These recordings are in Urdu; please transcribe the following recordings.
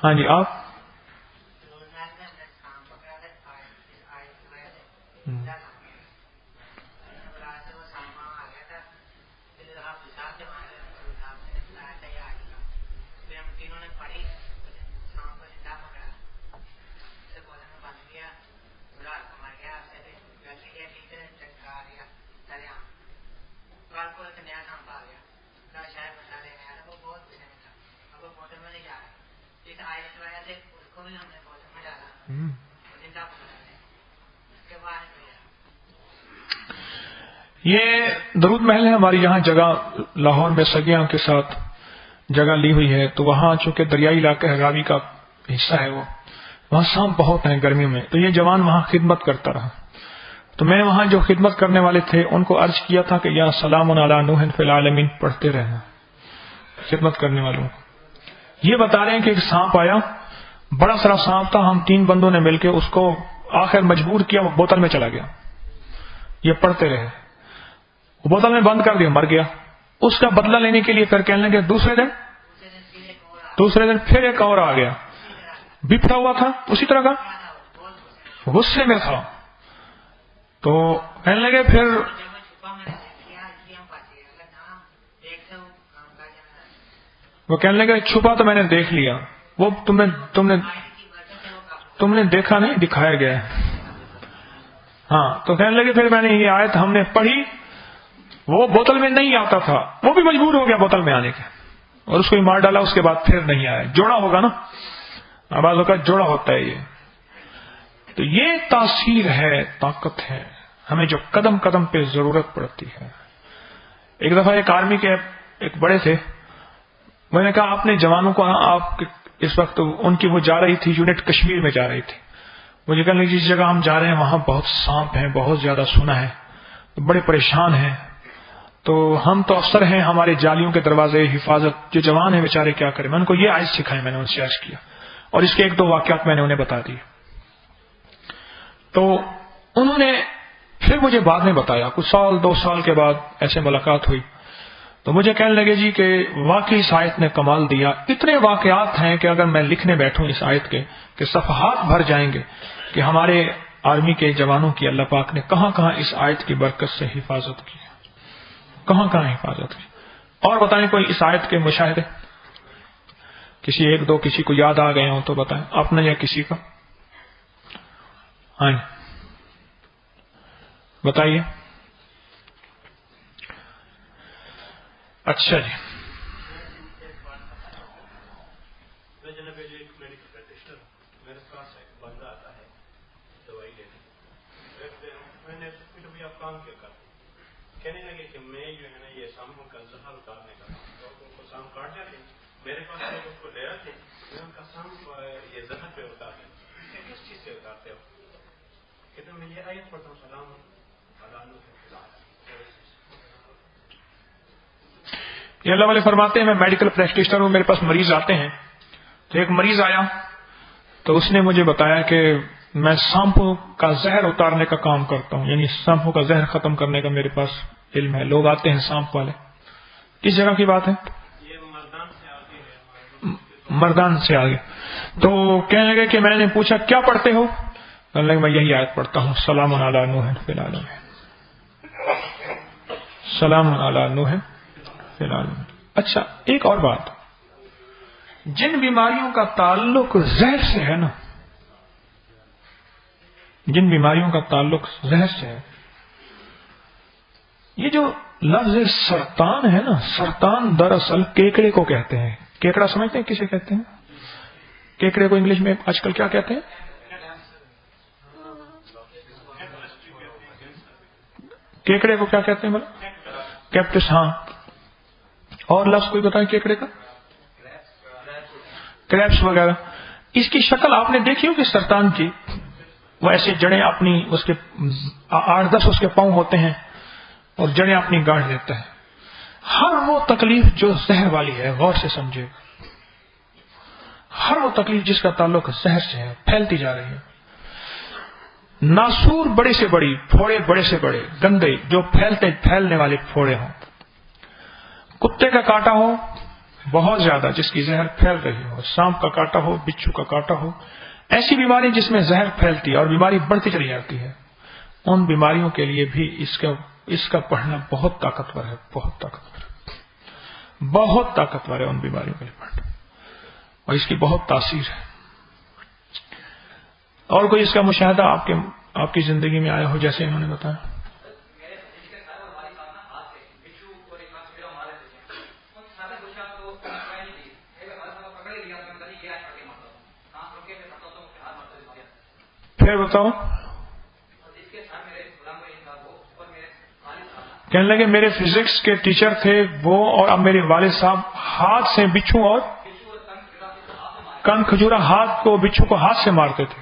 ہاں جی آپ یہ درود محل ہے ہماری یہاں جگہ لاہور میں سگیاں کے ساتھ جگہ لی ہوئی ہے، تو وہاں چونکہ دریائی علاقہ ہے، راوی کا حصہ ہے، وہ وہاں سانپ بہت ہیں گرمیوں میں، تو یہ جوان وہاں خدمت کرتا رہا. تو میں نے وہاں جو خدمت کرنے والے تھے ان کو عرض کیا تھا کہ یا سلام علی نوح فی العالمین پڑھتے رہنا خدمت کرنے والوں کو. یہ بتا رہے ہیں کہ ایک سانپ آیا، بڑا سارا سانپ تھا، ہم 3 بندوں نے مل کے اس کو آخر مجبور کیا، وہ بوتل میں چلا گیا. یہ پڑھتے رہے، وہ بوتل میں بند کر دیا، مر گیا. اس کا بدلہ لینے کے لیے پھر کہنے لگے دوسرے دن پھر ایک اور آ گیا، بپھڑا ہوا تھا اسی طرح کا، غصے میں تھا، تو کہنے لگے پھر وہ کہنے لگے چھپا تو میں نے دیکھ لیا، وہ تم نے دیکھا نہیں، دکھایا گیا ہے. ہاں تو کہنے لگے پھر میں نے یہ آیت ہم نے پڑھی، وہ بوتل میں نہیں آتا تھا، وہ بھی مجبور ہو گیا بوتل میں آنے کے، اور اس کو مار ڈالا، اس کے بعد پھر نہیں آیا. جوڑا ہوگا نا، آواز کا جوڑا ہوتا ہے یہ. تو یہ تاثیر ہے، طاقت ہے، ہمیں جو قدم قدم پہ ضرورت پڑتی ہے. ایک دفعہ ایک آرمی کے ایک بڑے تھے، میں نے کہا اپنے جوانوں کو، آپ اس وقت ان کی وہ جا رہی تھی یونٹ کشمیر میں جا رہی تھی، مجھے کہنے لگی جس جگہ ہم جا رہے ہیں وہاں بہت سانپ ہیں، بہت زیادہ سنا ہے، بڑے پریشان ہیں، تو ہم تو افسر ہیں، ہمارے جالیوں کے دروازے حفاظت، جو جوان ہیں بیچارے کیا کریں. میں ان کو یہ آیت سکھائی، میں نے ان سے عرض کیا، اور اس کے 1-2 واقعات میں نے انہیں بتا دیے. تو انہوں نے پھر مجھے بعد میں بتایا، کچھ 2 سال کے بعد ایسے ملاقات ہوئی، تو مجھے کہنے لگے جی کہ واقعی اس آیت نے کمال دیا. اتنے واقعات ہیں کہ اگر میں لکھنے بیٹھوں اس آیت کے کہ صفحات بھر جائیں گے کہ ہمارے آرمی کے جوانوں کی اللہ پاک نے کہاں کہاں اس آیت کی برکت سے حفاظت کی، کہاں کہاں حفاظت کی. اور بتائیں کوئی اس آیت کے مشاہدے، کسی 1-2 کسی کو یاد آ گئے ہوں تو بتائیں، اپنا یا کسی کا. ہاں بتائیے. اچھا جی. میرے پاس ایک بندہ آتا ہے دوائی لینے، میں نے کبھی آپ کام کیا کرتے، کہنے لگے کہ میں جو ہے نا یہ ساموں کا زہر اتارنے کا کام، تو ان کو سام کاٹ جاتے میرے پاس لوگ اس کو لے آتے، میں ان کا سام یہ زہر پہ اتار دیں، کس چیز سے اتارتے ہو؟ کہتے میں یہ آیت پڑھتا ہوں سلام علی نوح فی العالمین. یہ اللہ والے فرماتے ہیں میں میڈیکل پریکٹیشنر ہوں، میرے پاس مریض آتے ہیں، تو ایک مریض آیا تو اس نے مجھے بتایا کہ میں سانپوں کا زہر اتارنے کا کام کرتا ہوں، یعنی سانپوں کا زہر ختم کرنے کا میرے پاس علم ہے. لوگ آتے ہیں سانپ والے، کس جگہ کی بات ہے؟ یہ مردان سے آگے. تو کہنے لگے کہ میں نے پوچھا کیا پڑھتے ہو؟ کہنے لگے میں یہی آیت پڑھتا ہوں، سلام علی نوح فی العالمین، سلام علی نوح فی العالمین. اچھا ایک اور بات، جن بیماریوں کا تعلق زہر سے ہے نا، جن بیماریوں کا تعلق زہر سے ہے، یہ جو لفظ سرطان ہے نا، سرطان دراصل کیکڑے کو کہتے ہیں. کیکڑا سمجھتے ہیں کسے کہتے ہیں؟ کیکڑے کو انگلش میں آج کل کیا کہتے ہیں؟ کیکڑے کو کیا کہتے ہیں بولا؟ کیپٹس. ہاں اور لفظ کوئی بتائیں کیکڑے کا؟ کریپس وغیرہ. اس کی شکل آپ نے دیکھی ہوگی سرطان کی، وہ ایسے جڑیں اپنی، اس کے 8-10 اس کے پاؤں ہوتے ہیں اور جڑیں اپنی گاڑ دیتا ہے. ہر وہ تکلیف جو زہر والی ہے، غور سے سمجھے، ہر وہ تکلیف جس کا تعلق زہر سے ہے، پھیلتی جا رہی ہے. ناسور بڑے سے بڑی، پھوڑے بڑے سے بڑے، گندے جو پھیلنے والے پھوڑے ہوں، کتے کا کاٹا ہو بہت زیادہ، جس کی زہر پھیل رہی ہو، سانپ کا کاٹا ہو، بچھو کا کاٹا ہو، ایسی بیماری جس میں زہر پھیلتی ہے اور بیماری بڑھتی چلی جاتی ہے، ان بیماریوں کے لیے بھی اس کا پڑھنا بہت طاقتور ہے، بہت طاقتور ہے، بہت طاقتور ہے ان بیماریوں کے لیے پڑھنا، اور اس کی بہت تاثیر ہے۔ اور کوئی اس کا مشاہدہ آپ کی زندگی میں آیا ہو جیسے انہوں نے بتایا؟ پھر بتاؤ۔ کہنے لگے میرے فزکس کے ٹیچر تھے وہ، اور اب میرے والد صاحب ہاتھ سے بچھو اور کن کھجورا، ہاتھ کو بچھو کو ہاتھ سے مارتے تھے۔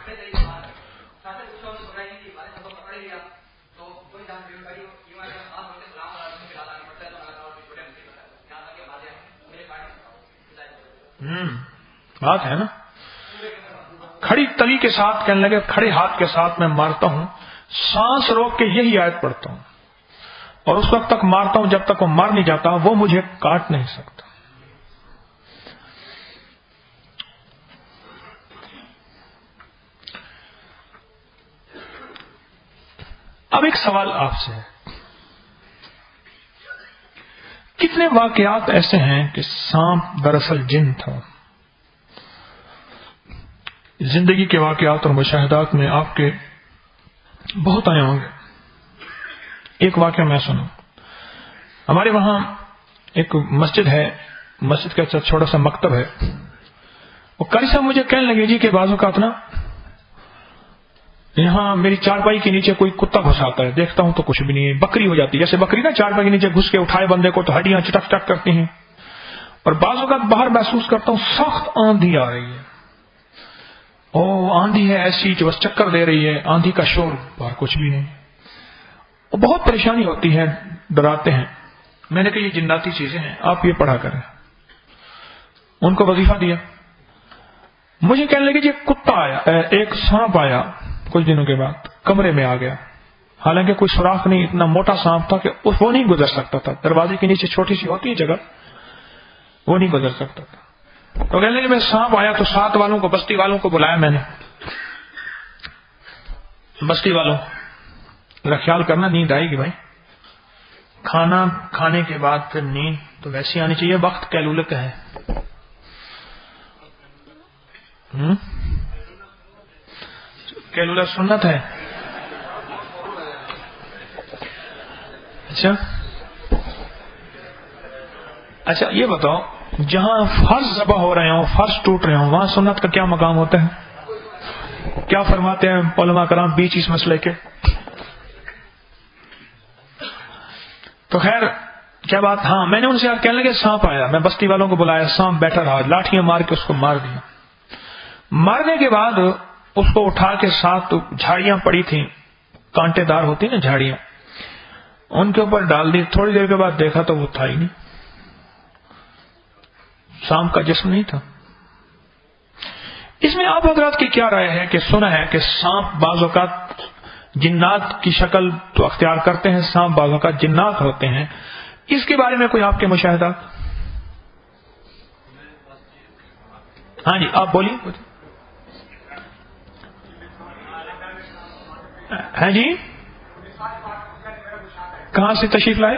بات ہے نا، کھڑی تلی کے ساتھ، کہنے لگے کھڑے ہاتھ کے ساتھ میں مارتا ہوں، سانس روک کے یہی آیت پڑھتا ہوں، اور اس وقت تک مارتا ہوں جب تک وہ مر نہیں جاتا، وہ مجھے کاٹ نہیں سکتا۔ اب ایک سوال آپ سے ہے، کتنے واقعات ایسے ہیں کہ سانپ دراصل جن تھا؟ زندگی کے واقعات اور مشاہدات میں آپ کے بہت آئے ہوں گے۔ ایک واقعہ میں سنوں، ہمارے وہاں ایک مسجد ہے، مسجد کا چھوٹا سا مکتب ہے، وہ قاری صاحب مجھے کہنے لگے جی کہ بعض اوقات نا یہاں میری چارپائی کے نیچے کوئی کتا گھس آتا ہے، دیکھتا ہوں تو کچھ بھی نہیں ہے، بکری ہو جاتی ہے، جیسے بکری نا چارپائی کے نیچے گھس کے اٹھائے بندے کو تو ہڈیاں چٹک چٹک کرتی ہیں، اور بعض اوقات باہر محسوس کرتا ہوں سخت آندھی آ رہی ہے، آندھی ہے ایسی جو بس چکر دے رہی ہے، آندھی کا شور، باہر کچھ بھی نہیں، بہت پریشانی ہوتی ہے، ڈراتے ہیں۔ میں نے کہا یہ جناتی چیزیں ہیں، آپ یہ پڑھا کریں۔ ان کو وظیفہ دیا، مجھے کہنے لگے جی کتا آیا، ایک سانپ آیا کچھ دنوں کے بعد، کمرے میں آ گیا، حالانکہ کوئی سوراخ نہیں، اتنا موٹا سانپ تھا کہ وہ نہیں گزر سکتا تھا، دروازے کے نیچے چھوٹی سی ہوتی ہے جگہ، وہ نہیں گزر سکتا تھا۔ تو کہنے لگے میں سانپ آیا تو ساتھ والوں کو، بستی والوں کو بلایا میں نے، بستی والوں ذرا خیال کرنا، نیند آئے گی بھائی، کھانا کھانے کے بعد پھر نیند تو ویسی آنی چاہیے، وقت کیلولے کا ہے۔ کیلولر سنت ہے؟ اچھا یہ بتاؤ، جہاں فرض ذبح ہو رہے ہوں، فرض ٹوٹ رہے ہوں، وہاں سنت کا کیا مقام ہوتا ہے؟ کیا فرماتے ہیں علماء کرام بیچ اس مسئلے کے؟ تو خیر کیا بات، ہاں میں نے ان سے کہنے لگے سانپ آیا، میں بستی والوں کو بلایا، سانپ بیٹھا رہا، لاٹھیاں مار کے اس کو مار دیا، مارنے کے بعد اس کو اٹھا کے ساتھ جھاڑیاں پڑی تھیں، کانٹے دار ہوتی نا جھاڑیاں، ان کے اوپر ڈال دی، تھوڑی دیر کے بعد دیکھا تو وہ تھا ہی نہیں، سانپ کا جسم نہیں تھا۔ اس میں آپ حضرات کی کیا رائے ہے کہ سنا ہے کہ سانپ بعض اوقات جنات کی شکل تو اختیار کرتے ہیں، سانپ بعض اوقات جنات ہوتے ہیں، اس کے بارے میں کوئی آپ کے مشاہدات؟ ہاں جی آپ بولیے۔ ہاں جی کہاں سے تشریف لائے؟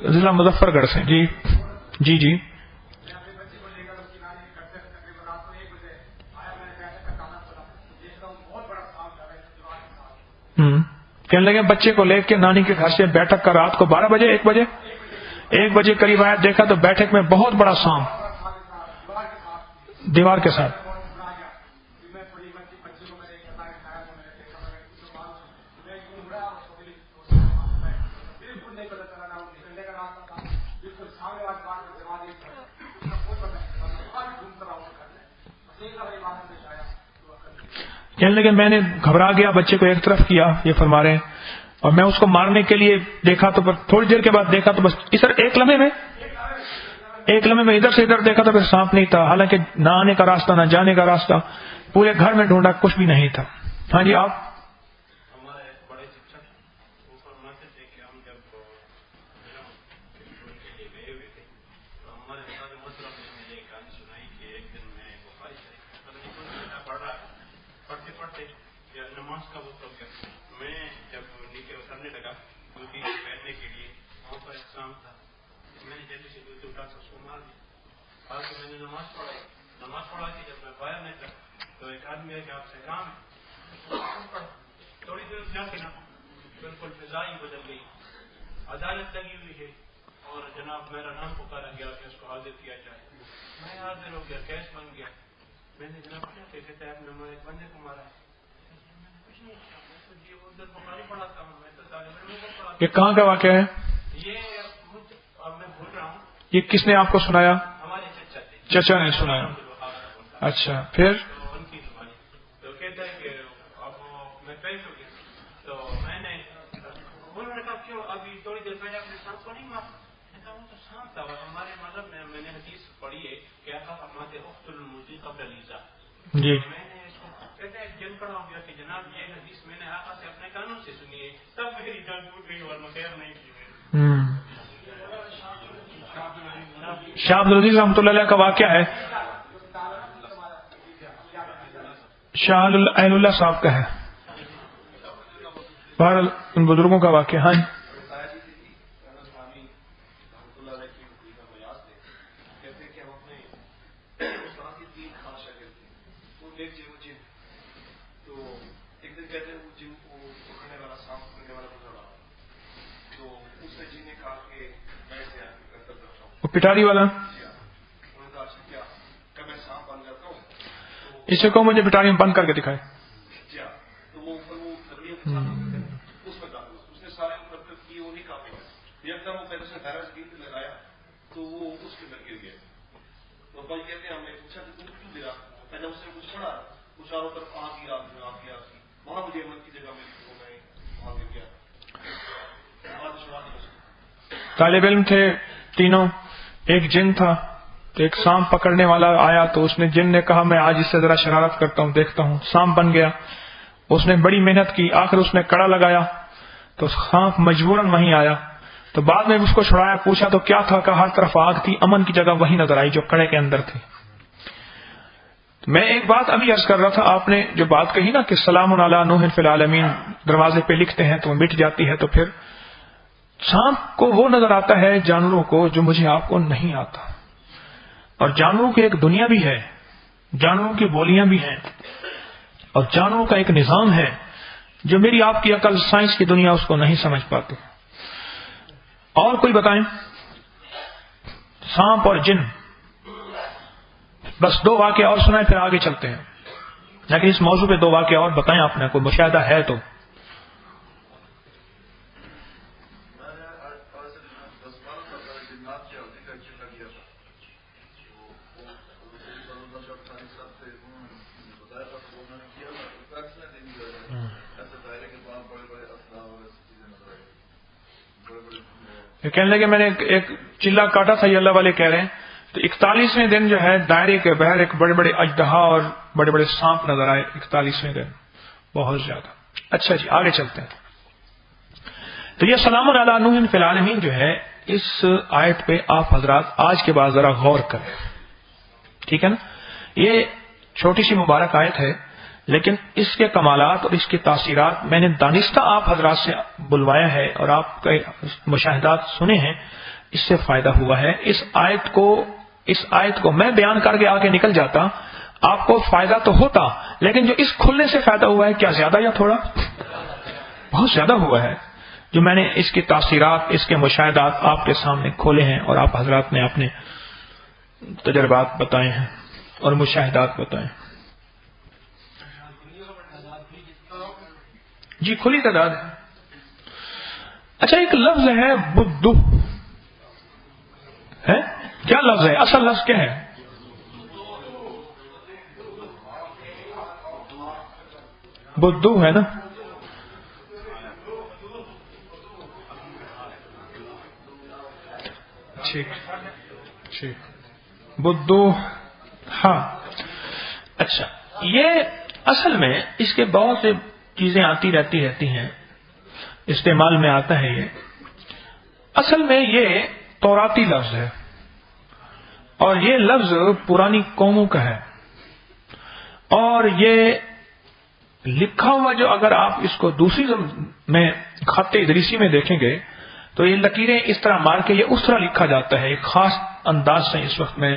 ضلع مظفر گڑھ سے، جی جی جی۔ کہنے لگے بچے کو لے کے نانی کے گھر سے بیٹھک کا رات کو 12 بجے 1 بجے قریب آیا، دیکھا تو بیٹھک میں بہت بڑا سانپ دیوار کے ساتھ۔ کہنے لگے میں نے گھبرا گیا، بچے کو ایک طرف کیا، یہ فرما رہے ہیں، اور میں اس کو مارنے کے لیے دیکھا تو تھوڑی دیر کے بعد دیکھا تو بس ادھر ایک لمحے میں ادھر سے ادھر دیکھا تو پھر سانپ نہیں تھا، حالانکہ نہ آنے کا راستہ نہ جانے کا راستہ، پورے گھر میں ڈھونڈا کچھ بھی نہیں تھا۔ ہاں جی آپ؟ ہمارے بڑے شکشک وہ فرماتے تھے کہ ہم جب گئے ہوئے تھے تو ہمارے نماز کا وقت ہو گیا. میں جب نیچے اترنے لگا دودھی پہننے کے لیے وہاں پر ایک شام تھا. میں نے جلدی سے دودھ اٹھا کر اس کو مار دیا. آ کے میں نے نماز پڑھا کے جب میں باہر نکلا تو ایک آدمی ہے کہ آپ سے کام ہے. تھوڑی دیر جا کے نا بالکل فضا ہی بدل گئی. عدالت لگی ہوئی ہے اور جناب میرا نام پکارا گیا کہ اس کو حاضر کیا جائے. میں حاضر ہو گیا, کیس بن گیا. میں نے جناب کیا کہتے ہیں آپ نے ایک بندے کو مارا ہے. میں نے کچھ نہیں کیا, میں تو یہ ادھر بخاری پڑھاتا ہوں, میں تو طالب علموں کو پڑھاتا ہوں. یہ کہاں کا واقعہ ہے؟ یہ اب میں بھول رہا ہوں. یہ کس نے آپ کو سنایا؟ ہمارے چچا تھے. چچا نے سنایا. اچھا, پھر ان کی زبانی تو کہتا ہے کہ اب میں پیش ہو گیا تو میں نے انہوں نے کہا کیوں ابھی تھوڑی دیر پہلے اپنے سانپ کو نہیں مارا. میں نے کہا وہ تو سانپ تھا. ہمارے مذہب میں نے حدیث پڑھی ہے کہ آقا فرماتے اخت الموذی قبل الایذاء. جی میں نے اس کو کہتا ہے جن کڑا ہو گیا کہ جناب یہ حدیث میں نے آقا سے اپنے کانوں سے سنی ہے. تب میری جان ٹوٹ گئی اور میں خیر نہیں کی. شاہ عبدالعزیز رحمۃ اللہ علیہ کا واقعہ ہے, شاہ عین اللہ صاحب کا ہے. بہرحال ان بزرگوں کا واقعہ. ہاں وہ پٹاری والا, اسے کو مجھے پٹاری میں بند کر کے دکھائے. تو وہ اس کے اندر گر گیا. تو بھائی کہتے ہیں ہم نے پوچھا کہ تم کیوں گرا. میں نے اس سے کچھ پڑھا, وہ چاروں طرف آگ ہی وہاں مجھے امن کی جگہ ملی تو میں وہاں گر گیا. طالب علم تھے تینوں, ایک جن تھا تو ایک سانپ پکڑنے والا آیا تو اس نے, جن نے کہا میں آج اس سے ذرا شرارت کرتا ہوں, دیکھتا ہوں. سانپ بن گیا. اس نے بڑی محنت کی, آخر اس نے کڑا لگایا تو سانپ مجبوراً وہیں آیا. تو بعد میں اس کو چھڑایا, پوچھا تو کیا تھا, کہ ہر طرف آگ تھی, امن کی جگہ وہی نظر آئی جو کڑے کے اندر تھی. میں ایک بات ابھی عرض کر رہا تھا, آپ نے جو بات کہی نا کہ سلام علی نوح فی العالمین دروازے پہ لکھتے ہیں تو مٹ جاتی ہے, تو پھر سانپ کو وہ نظر آتا ہے جانوروں کو جو مجھے آپ کو نہیں آتا. اور جانوروں کی ایک دنیا بھی ہے, جانوروں کی بولیاں بھی ہیں, اور جانوروں کا ایک نظام ہے جو میری آپ کی عقل, سائنس کی دنیا اس کو نہیں سمجھ پاتی. اور کوئی بتائیں؟ سانپ اور جن, بس دو واقعے اور سنائیں پھر آگے چلتے ہیں. لیکن اس موضوع پہ دو واقعے اور بتائیں, آپ نے کوئی مشاہدہ ہے تو. کہنے لگے میں نے ایک چلا کاٹا تھا, یہ اللہ والے کہہ رہے ہیں. تو 41ویں دن جو ہے دائرے کے باہر ایک بڑے بڑے اژدہا اور بڑے بڑے سانپ نظر آئے. 41ویں دن بہت زیادہ. اچھا جی آگے چلتے ہیں. تو یہ سلام علی نوح فی العالمین جو ہے, اس آیت پہ آپ حضرات آج کے بعد ذرا غور کریں, ٹھیک ہے نا. یہ چھوٹی سی مبارک آیت ہے, لیکن اس کے کمالات اور اس کی تاثیرات میں نے دانستہ آپ حضرات سے بلوایا ہے اور آپ کے مشاہدات سنے ہیں, اس سے فائدہ ہوا ہے. اس آیت کو میں بیان کر کے آگے نکل جاتا, آپ کو فائدہ تو ہوتا, لیکن جو اس کھلنے سے فائدہ ہوا ہے, کیا زیادہ یا تھوڑا؟ بہت زیادہ ہوا ہے. جو میں نے اس کی تاثیرات, اس کے مشاہدات آپ کے سامنے کھولے ہیں اور آپ حضرات نے اپنے تجربات بتائے ہیں اور مشاہدات بتائے. جی کھلی تعداد ہے. اچھا ایک لفظ ہے بدو ہے, کیا لفظ ہے؟ اصل لفظ کیا ہے؟ بدو ہے نا. ٹھیک ٹھیک, بدو. ہاں اچھا, یہ اصل میں اس کے بہت سے چیزیں آتی رہتی ہیں, استعمال میں آتا ہے. یہ اصل میں یہ توراتی لفظ ہے, اور یہ لفظ پرانی قوموں کا ہے, اور یہ لکھا ہوا جو اگر آپ اس کو دوسری میں خط ادریسی میں دیکھیں گے تو یہ لکیریں اس طرح مار کے یہ اس طرح لکھا جاتا ہے ایک خاص انداز سے اس وقت میں،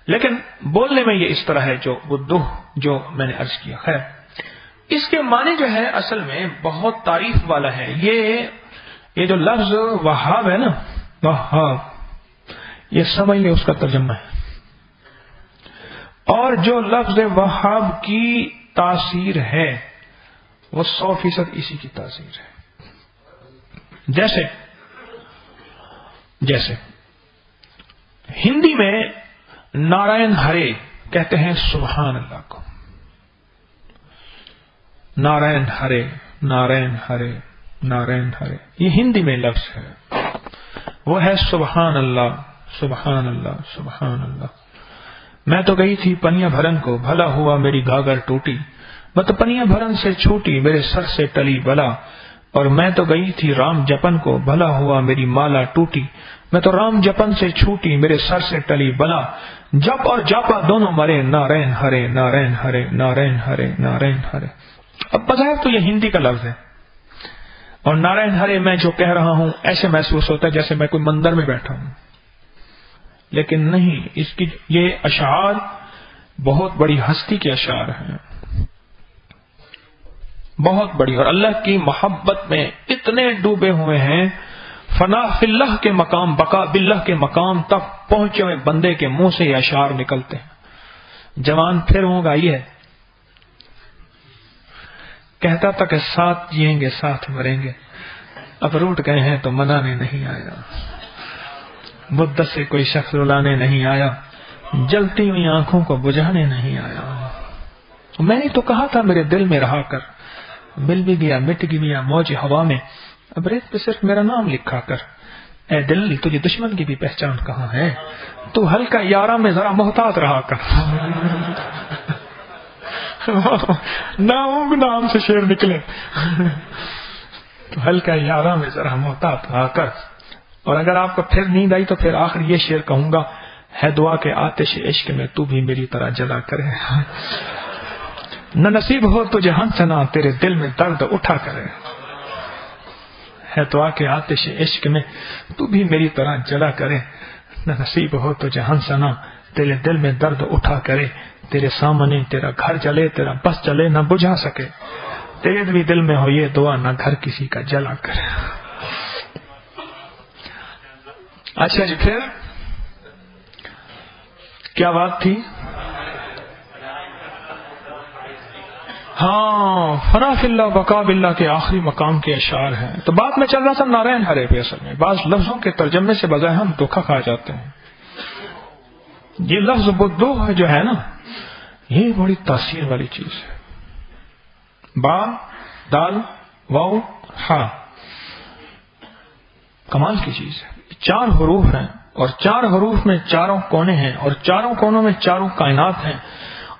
لیکن بولنے میں یہ اس طرح ہے جو وضوح جو میں نے عرض کیا. خیر، اس کے معنی جو ہے اصل میں بہت تعریف والا ہے. یہ جو لفظ وہاب ہے نا، وہاب، یہ سمجھ لیں اس کا ترجمہ ہے. اور جو لفظ وہاب کی تاثیر ہے وہ 100% اسی کی تاثیر ہے. جیسے ہندی میں نارائن ہرے کہتے ہیں سبحان اللہ کو. نارائن ہرے، نارائن ہرے، نارائن ہرے، یہ ہندی میں لفظ ہے. وہ ہے سبحان اللہ، سبحان اللہ، سبحان اللہ. میں تو گئی تھی پنیا بھرن کو، بھلا ہوا میری گھاگھر ٹوٹی. میں تو پنیا بھرن سے چھوٹی، میرے سر سے ٹلی بلا. اور میں تو گئی تھی رام جپن کو، بھلا ہوا میری مالا ٹوٹی. میں تو رام جپن سے چھوٹی، میرے سر سے ٹلی بلا. جپ اور جاپا دونوں مرے، نارائن ہرے، نارائن ہرے، نارائن ہرے، نارائن ہرے. اب بظاہر تو یہ ہندی کا لفظ ہے، اور نارائن ہرے میں جو کہہ رہا ہوں ایسے محسوس ہوتا ہے جیسے میں کوئی مندر میں بیٹھا ہوں، لیکن نہیں. اس کی یہ اشعار بہت بڑی ہستی کے اشعار ہیں، بہت بڑی، اور اللہ کی محبت میں اتنے ڈوبے ہوئے ہیں. فنا فی اللہ کے مقام، بقا باللہ کے مقام تک پہنچے ہوئے بندے کے منہ سے یہ اشعار نکلتے ہیں. جوان پھر ہوگا یہ کہتا تھا کہ ساتھ جئیں گے ساتھ مریں گے، اب روٹ گئے ہیں تو منانے نہیں آیا. مدت سے کوئی شخص رلانے نہیں آیا، جلتی ہوئی آنکھوں کو بجھانے نہیں آیا. میں نے تو کہا تھا میرے دل میں رہا کر، مل بھی گیا مٹ بھی گیا موج ہوا میں، اب ریت پہ صرف میرا نام لکھا کر. اے دل تجھے دشمن کی بھی پہچان کہاں ہے، تو ہلکا یارہ میں ذرا محتاط رہا کر. نام سے شیر نکلے. تو ہلکا یارہ میں ذرا محتاط رہا کر. اور اگر آپ کو پھر نیند آئی تو پھر آخر یہ شعر کہوں گا، ہے دعا کے آتش عشق میں تو بھی میری طرح جلا کرے. نہ نصیب ہو تجھے ہنسنا تیرے دل میں درد اٹھا کرے. ہے دعا کے آتش عشق میں تو بھی میری طرح جلا کرے. نہ نصیب ہو تجھے ہنسنا تیرے دل میں درد اٹھا کرے. تیرے سامنے تیرا گھر جلے، تیرا بس چلے نہ بجھا سکے. تیرے بھی دل میں ہو یہ دعا، نہ گھر کسی کا جلا کرے. اچھا جی، پھر کیا بات تھی؟ ہاں، فنا فی اللہ بقا باللہ کے آخری مقام کے اشعار ہیں. تو بات میں چل رہا تھا نارائن ہرے پہ. اصل میں بعض لفظوں کے ترجمے سے بظاہر ہم دھوکہ کھا جاتے ہیں. یہ لفظ بدوح جو ہے نا، یہ بڑی تاثیر والی چیز ہے. با، دال، واو، ہا، کمال کی چیز ہے. 4 حروف ہیں، اور 4 حروف میں چاروں کونے ہیں، اور چاروں کونوں میں چاروں کائنات ہیں.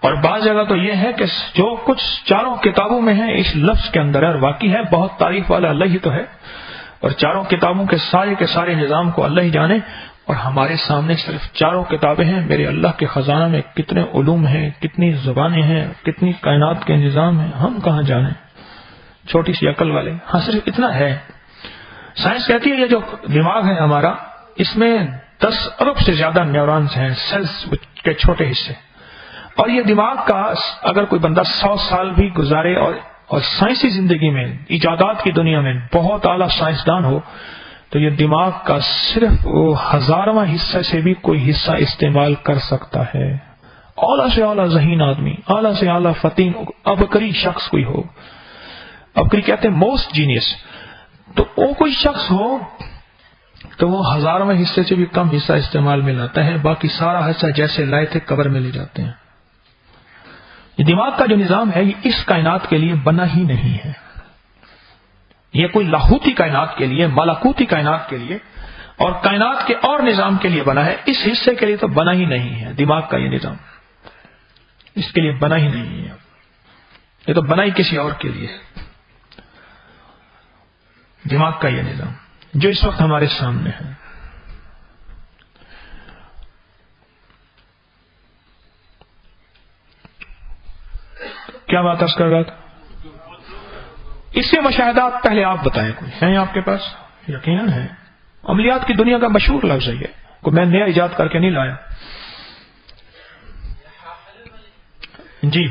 اور بعض جگہ تو یہ ہے کہ جو کچھ چاروں کتابوں میں ہے اس لفظ کے اندر ہے، اور واقعی ہے بہت تعریف والا اللہ ہی تو ہے. اور چاروں کتابوں کے سارے نظام کو اللہ ہی جانے. اور ہمارے سامنے صرف 4 کتابیں ہیں. میرے اللہ کے خزانہ میں کتنے علوم ہیں، کتنی زبانیں ہیں، کتنی کائنات کے نظام ہیں، ہم کہاں جانیں، چھوٹی سی عقل والے. ہاں صرف اتنا ہے. سائنس کہتی ہے یہ جو دماغ ہے ہمارا، اس میں 10 ارب سے زیادہ نیورونز ہیں، سیلز کے چھوٹے حصے. اور یہ دماغ کا اگر کوئی بندہ 100 سال بھی گزارے اور سائنسی زندگی میں، ایجادات کی دنیا میں بہت اعلیٰ سائنسدان ہو، تو یہ دماغ کا صرف وہ 1000واں حصہ سے بھی کوئی حصہ استعمال کر سکتا ہے. اعلیٰ سے اعلیٰ ذہین آدمی، اعلیٰ سے اعلیٰ فطین، عبقری شخص کوئی ہو، عبقری کہتے ہیں موسٹ جینیس، تو وہ کوئی شخص ہو تو وہ 1000واں حصے سے بھی کم حصہ استعمال میں لاتا ہے. باقی سارا حصہ جیسے لائے تھے قبر میں لے جاتے ہیں. یہ دماغ کا جو نظام ہے یہ اس کائنات کے لیے بنا ہی نہیں ہے. یہ کوئی لاہوتی کائنات کے لیے، ملکوتی کائنات کے لیے اور کائنات کے اور نظام کے لیے بنا ہے. اس حصے کے لیے تو بنا ہی نہیں ہے. دماغ کا یہ نظام اس کے لیے بنا ہی نہیں ہے. یہ تو بنا ہی کسی اور کے لیے. دماغ کا یہ نظام جو اس وقت ہمارے سامنے ہے. کیا بات عرض کر رہا تھا؟ اس سے مشاہدات پہلے آپ بتائیں، کوئی ہیں آپ کے پاس؟ یقیناً ہے، عملیات کی دنیا کا مشہور لفظ ہے یہ، کوئی میں نیا ایجاد کر کے نہیں لایا. جی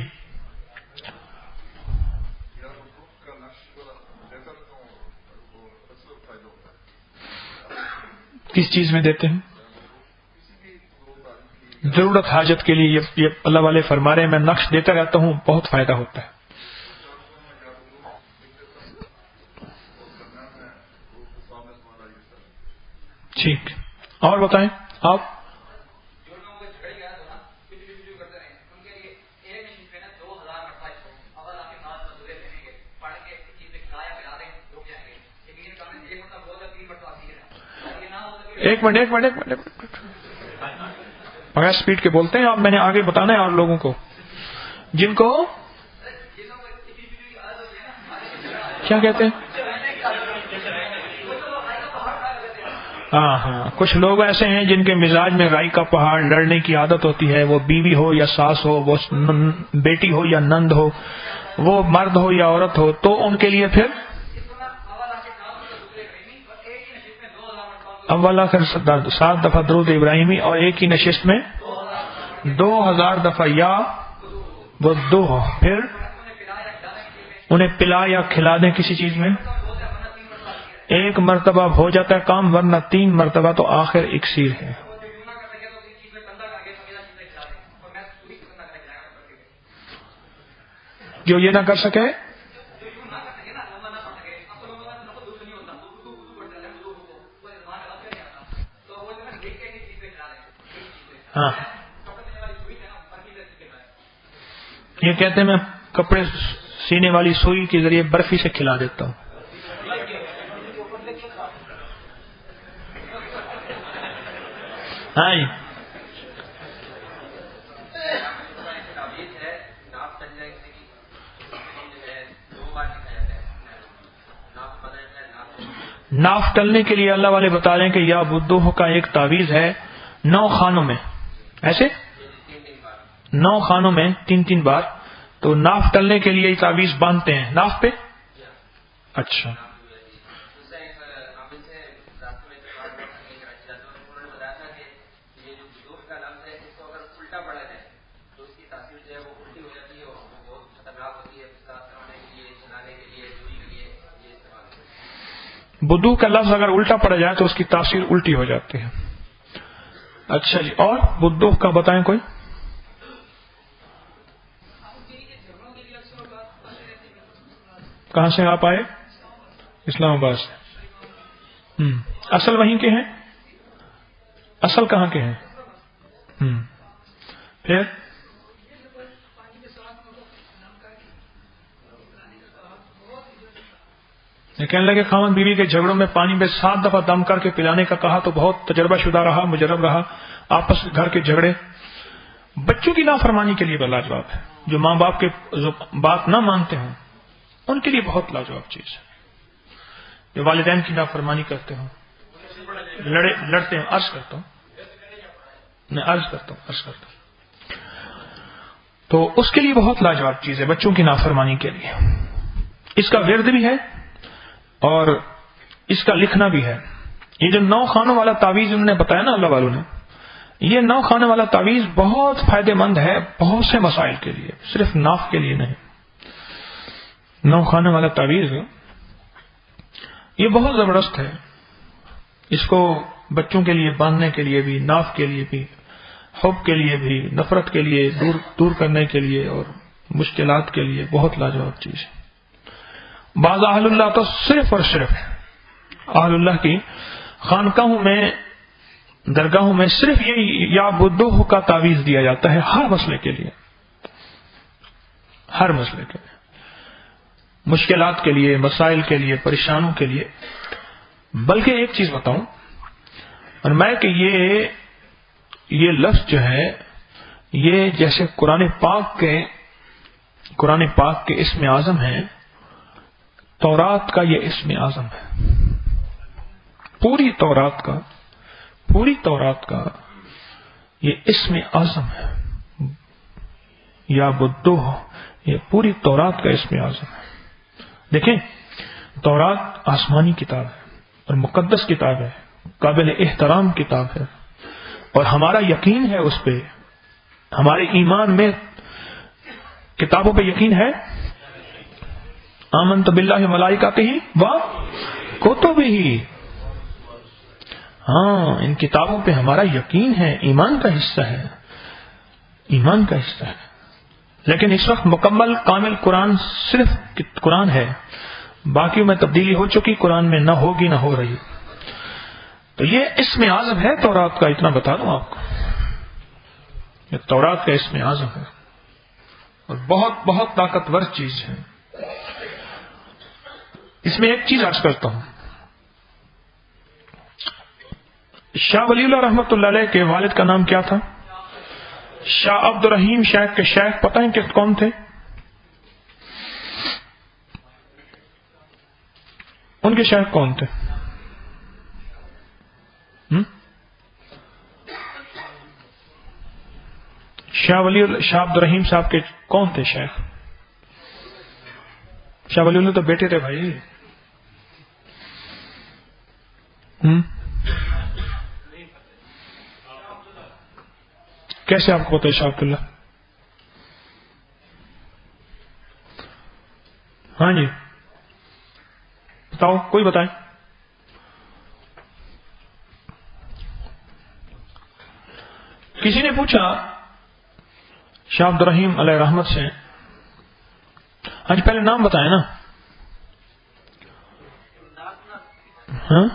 کس چیز میں دیتے ہیں؟ ضرورت حاجت کے لیے. یہ اللہ والے فرما رہے ہیں میں نقش دیتا رہتا ہوں، بہت فائدہ ہوتا ہے. ٹھیک، اور بتائیں آپ. ایک منٹ بغیر اسپیڈ کے بولتے ہیں آپ، میں نے آگے بتانا ہے اور لوگوں کو جن کو کیا کہتے ہیں. ہاں کچھ لوگ ایسے ہیں جن کے مزاج میں رائی کا پہاڑ، لڑنے کی عادت ہوتی ہے، وہ بیوی ہو یا ساس ہو، وہ بیٹی ہو یا نند ہو، وہ مرد ہو یا عورت ہو، تو ان کے لیے پھر اول آخر 7 دفعہ درود ابراہیمی اور ایک ہی نشست میں 2000 دفعہ یا وہ دو ہو، پھر انہیں پلا یا کھلا دیں کسی چیز میں. ایک مرتبہ ہو جاتا ہے کام، ورنہ 3 مرتبہ تو آخر اکسیر ہے. جو یہ نہ کر سکے ہاں، یہ کہتے ہیں میں کپڑے سینے والی سوئی کے ذریعے برفی سے کھلا دیتا ہوں. ہاں ناف ٹلنے کے لیے اللہ والے بتا رہے ہیں کہ یا بدوہ کا ایک تعویذ ہے 9 خانوں میں، ایسے 9 خانوں میں 3 بار، تو ناف ٹلنے کے لیے تعویذ باندھتے ہیں ناف پہ. اچھا بدو کا لفظ اگر الٹا پڑ جائے تو اس کی تاثیر الٹی ہو جاتی ہے. اچھا جی، اور بدو کا بتائیں کوئی. کہاں سے آپ آئے؟ اسلام آباد سے. اصل وہیں کے ہیں؟ اصل کہاں کے ہیں؟ پھر کہنے لگے خاوند بیوی کے جھگڑوں میں پانی میں 7 دفعہ دم کر کے پلانے کا کہا تو بہت تجربہ شدہ رہا، مجرب رہا. آپس گھر کے جھگڑے بچوں کی نافرمانی کے لیے لاجواب ہے. جو ماں باپ کے بات نہ مانتے ہوں ان کے لیے بہت لاجواب چیز ہے. جو والدین کی نافرمانی کرتے ہوں، لڑتے ہیں، عرض کرتا ہوں تو اس کے لیے بہت لاجواب چیز ہے بچوں کی نافرمانی کے لیے. اس کا ورد بھی ہے اور اس کا لکھنا بھی ہے. یہ جو 9 خانوں والا تعویذ انہوں نے بتایا نا اللہ والوں نے، یہ 9 خانوں والا تعویذ بہت فائدہ مند ہے بہت سے مسائل کے لیے، صرف ناف کے لیے نہیں. 9 خانوں والا تعویذ یہ بہت زبردست ہے. اس کو بچوں کے لیے باندھنے کے لیے بھی، ناف کے لیے بھی، حب کے لیے بھی، نفرت کے لیے دور کرنے کے لیے اور مشکلات کے لیے بہت لاجواب چیز ہے. بعض اہل اللہ تو صرف اور صرف اہل اللہ کی خانقاہوں میں، درگاہوں میں صرف یہ یا بدوہ کا تعویذ دیا جاتا ہے ہر مسئلے کے لیے، ہر مسئلے کے لیے، مشکلات کے لیے، مسائل کے لیے، پریشانوں کے لیے. بلکہ ایک چیز بتاؤں، اور میں کہ یہ لفظ جو ہے یہ جیسے قرآن پاک کے اسم اعظم ہے، تورات کا یہ اسم اعظم ہے. پوری تورات کا یہ اسم اعظم ہے. یا بدوہ، یہ پوری تورات کا اسم اعظم ہے. دیکھیں تورات آسمانی کتاب ہے اور مقدس کتاب ہے، قابل احترام کتاب ہے، اور ہمارا یقین ہے اس پہ، ہمارے ایمان میں کتابوں پہ یقین ہے. آمنت باللہ ملائکتہ و کتبہ، ہاں ان کتابوں پہ ہمارا یقین ہے، ایمان کا حصہ ہے، ایمان کا حصہ ہے. لیکن اس وقت مکمل کامل قرآن صرف قرآن ہے، باقی میں تبدیلی ہو چکی، قرآن میں نہ ہوگی نہ ہو رہی. تو یہ اسم اعظم ہے تورات کا، اتنا بتا دوں آپ کو، یہ تورات کا اسم اعظم ہے اور بہت بہت طاقتور چیز ہے. اس میں ایک چیز عرض کرتا ہوں، شاہ ولی اللہ رحمۃ اللہ علیہ کے والد کا نام کیا تھا؟ شاہ عبد الرحیم شیخ کے شیخ پتہ ہے کہ کون تھے؟ ان کے شیخ کون تھے؟ شاہ عبد الرحیم صاحب کے کون تھے شیخ؟ شاہ ولی اللہ تو بیٹے تھے بھائی. کیسے آپ کو پتہ ہے شاہ عبد اللہ؟ ہاں جی بتاؤ، کوئی بتائے. کسی نے پوچھا شاہ عبد الرحیم علیہ رحمت سے، ہاں جی پہلے نام بتائیں نا. ہاں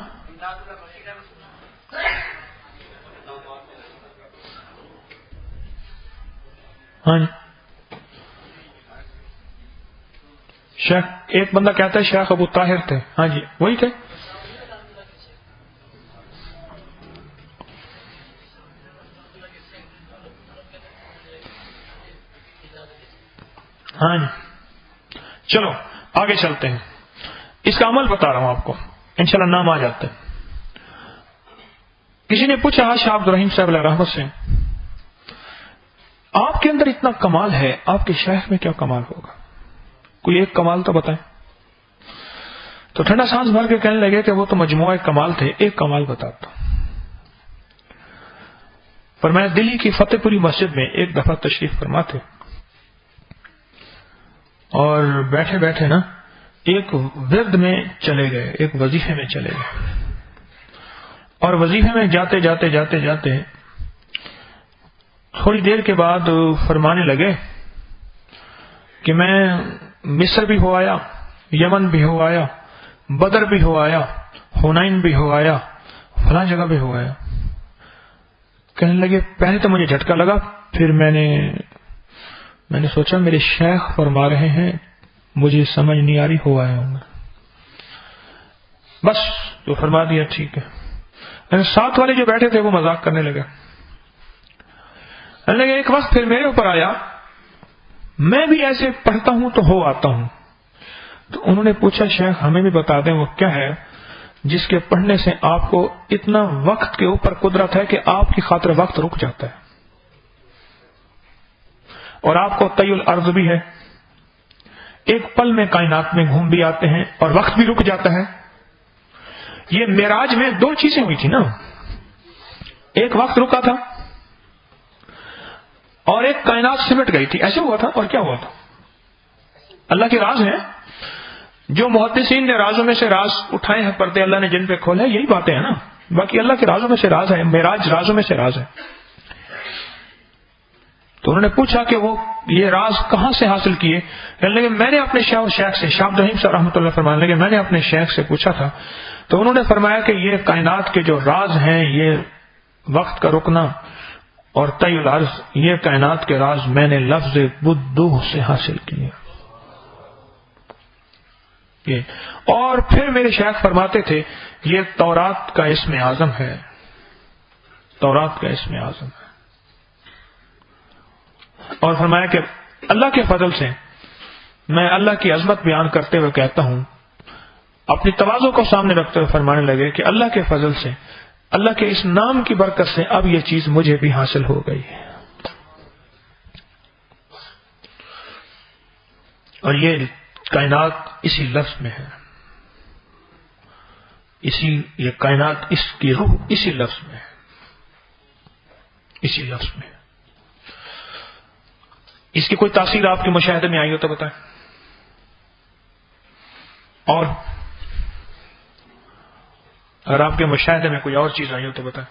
ہاں جی شیخ، ایک بندہ کہتا ہے شیخ ابو طاہر تھے. ہاں جی وہی تھے. ہاں جی چلو آگے چلتے ہیں. اس کا عمل بتا رہا ہوں آپ کو، انشاءاللہ نام آ جاتے ہیں. کسی نے پوچھا شاہ عبد الرحیم صاحب علیہ رحمت سے، آپ کے اندر اتنا کمال ہے، آپ کے شیخ میں کیا کمال ہوگا؟ کوئی ایک کمال تو بتائیں. تو ٹھنڈا سانس بھر کے کہنے لگے کہ وہ تو مجموعہ کمال تھے، ایک کمال بتاتا ہوں. پر میں دلی کی فتح پوری مسجد میں ایک دفعہ تشریف فرما تھے، اور بیٹھے بیٹھے نا ایک ورد میں چلے گئے، ایک وظیفے میں چلے گئے، اور وظیفے میں جاتے جاتے جاتے جاتے تھوڑی دیر کے بعد فرمانے لگے کہ میں مصر بھی ہو آیا، یمن بھی ہو آیا، بدر بھی ہو آیا، حنین بھی ہو آیا، فلاں جگہ بھی ہو آیا. کہنے لگے پہلے تو مجھے جھٹکا لگا، پھر میں نے سوچا میرے شیخ فرما رہے ہیں، مجھے سمجھ نہیں آ رہی، ہو آیا ہوں. بس تو فرما دیا ٹھیک ہے. ساتھ والے جو بیٹھے تھے وہ مذاق کرنے لگے. ایک وقت پھر میرے اوپر آیا، میں بھی ایسے پڑھتا ہوں تو ہو آتا ہوں. تو انہوں نے پوچھا شیخ ہمیں بھی بتا دیں وہ کیا ہے جس کے پڑھنے سے آپ کو اتنا وقت کے اوپر قدرت ہے کہ آپ کی خاطر وقت رک جاتا ہے، اور آپ کو طی الارض بھی ہے، ایک پل میں کائنات میں گھوم بھی آتے ہیں اور وقت بھی رک جاتا ہے. یہ معراج میں دو چیزیں ہوئی تھی نا، ایک وقت رکا تھا اور ایک کائنات سمٹ گئی تھی. ایسے ہوا تھا. اور کیا ہوا تھا؟ اللہ کے راز ہیں، جو محدثین نے رازوں میں سے راز اٹھائے ہیں، پردے اللہ نے جن پہ کھولے، یہی باتیں ہیں نا. باقی اللہ کے رازوں میں سے راز ہے، معراج رازوں میں سے راز ہے. تو انہوں نے پوچھا کہ وہ یہ راز کہاں سے حاصل کیے؟ لیکن میں نے اپنے شیخ سے، شاہ عبد الرحیم صاحب رحمۃ اللہ فرمانے لگے، میں نے اپنے شیخ سے پوچھا تھا تو انہوں نے فرمایا کہ یہ کائنات کے جو راز ہیں، یہ وقت کا رکنا اور طی الارض، یہ کائنات کے راز میں نے لفظ بدوح سے حاصل کیے. اور پھر میرے شیخ فرماتے تھے یہ تورات کا اسم اعظم ہے، تورات کا اسم اعظم ہے. اور فرمایا کہ اللہ کے فضل سے میں اللہ کی عظمت بیان کرتے ہوئے کہتا ہوں، اپنی تواضع کو سامنے رکھتے ہوئے فرمانے لگے کہ اللہ کے فضل سے، اللہ کے اس نام کی برکت سے اب یہ چیز مجھے بھی حاصل ہو گئی ہے. اور یہ کائنات اسی لفظ میں ہے، یہ کائنات اس کی روح اسی لفظ میں ہے، اسی لفظ میں ہے۔ اس کی کوئی تاثیر آپ کے مشاہدے میں آئی ہو تو بتائیں، اور اگر آپ کے مشاہدے میں کوئی اور چیز آئی ہو تو بتائیں۔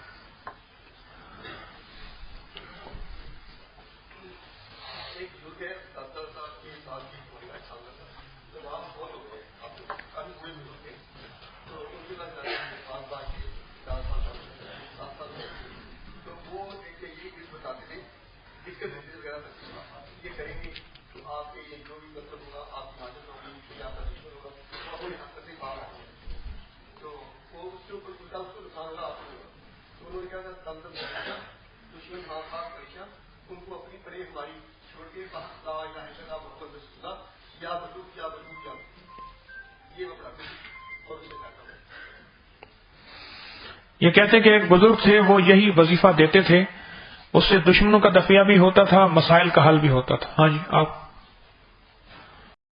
یہ کہتے کہ ایک بزرگ تھے، وہ یہی وظیفہ دیتے تھے، اس سے دشمنوں کا دفعہ بھی ہوتا تھا، مسائل کا حل بھی ہوتا تھا۔ ہاں جی، آپ